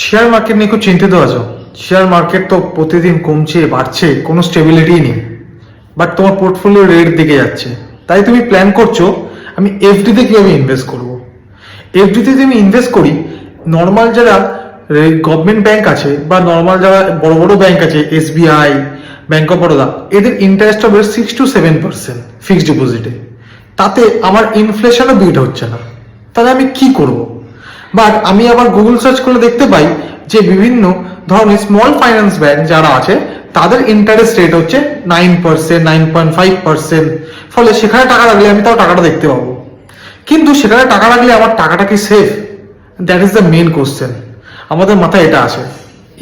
Share market নিয়ে খুব চিন্তিত আছো। শেয়ার মার্কেট তো প্রতিদিন কমছে বাড়ছে, কোনো স্টেবিলিটি নেই। বাট তোমার পোর্টফোলিও রেট দিকে যাচ্ছে, তাই তুমি প্ল্যান করছো আমি এফডিতে কিভাবে ইনভেস্ট করব। এফডিতে যদি আমি ইনভেস্ট করি, নর্মাল যারা গভর্নমেন্ট ব্যাংক আছে বা নর্মাল যারা বড় বড় ব্যাংক আছে, এসবিআই, ব্যাংক অফ বরোদা, এদের ইন্টারেস্ট হবে 6 to 7% ফিক্সড ডিপোজিটে। তাতে আমার ইনফ্লেশনও বিট হচ্ছে না। তাহলে আমি কি করব? বাট আমি আবার গুগল সার্চ করলে দেখতে পাই যে বিভিন্ন ধরনের স্মল ফাইন্যান্স ব্যাংক যারা আছে তাদের ইন্টারেস্ট রেট হচ্ছে 9%, 9.5%। ফলে সেখানে টাকা রাখলে আমি তাও টাকাটা দেখতে পাবো। কিন্তু সেখানে টাকা রাখলে আমার টাকাটা কি safe? That is the main question. আমাদের মাথায় এটা আসে।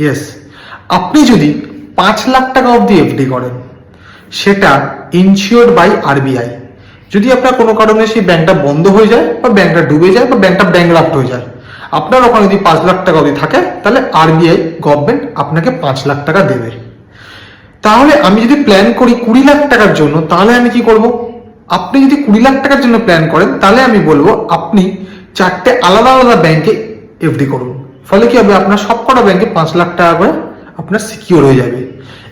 ইয়েস, আপনি যদি 5 লাখ টাকা অবধি এফডি করেন, সেটা ইনসিওর্ড বাই আরবিআই। যদি আপনার কোনো কারণে সেই ব্যাংকটা বন্ধ হয়ে যায় বা ব্যাংকটা ডুবে যায় বা ব্যাংকটা ব্যাংকরাপ্ট হয়ে যায়, আপনার ওখানে যদি 5 লাখ টাকা অবধি থাকে, তাহলে আরবিআই গভর্নমেন্ট আপনাকে 5 লাখ টাকা দেবে। তাহলে আমি যদি প্ল্যান করি 20 লাখ টাকার জন্য, তাহলে আমি কি করব? আপনি যদি 20 লাখ টাকার জন্য প্ল্যান করেন, তাহলে আমি বলবো আপনি 4টে আলাদা আলাদা ব্যাংকে এফডি করুন। ফলে কি হবে, আপনার সবকটা ব্যাংকে 5 লাখ টাকা করে আপনার সিকিউর হয়ে যাবে।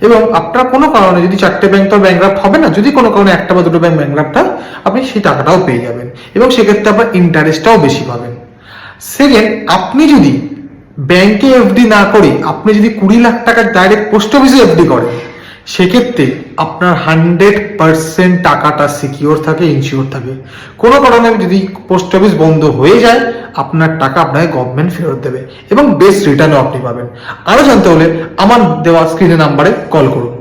এবং আপনার কোনো কারণে যদি 4টে ব্যাংক তো ব্যাংকরাপ্ট হবে না, যদি কোনো কারণে একটা বা দুটো ব্যাংক ব্যাংকরাপ্ট হয়, আপনি সেই টাকাটাও পেয়ে যাবেন এবং সেক্ষেত্রে আপনার ইন্টারেস্টটাও বেশি পাবেন। সেকেন্ড, আপনি যদি ব্যাংকে এফডি না করে আপনি যদি 20 লাখ টাকা ডাইরেক্ট পোস্ট অফিসে এফডি করেন, সেক্ষেত্রে আপনার 100% টাকাটা সিকিউর থাকে, ইনসিওর থাকে। কোনো কারণে যদি পোস্ট অফিস বন্ধ হয়ে যায়, আপনার টাকা আপনাকে গভর্নমেন্ট ফেরত দেবে এবং বেস্ট রিটার্নও আপনি পাবেন। আরো জানতে হলে আমার দেওয়া স্ক্রিনে নাম্বারে কল করুন।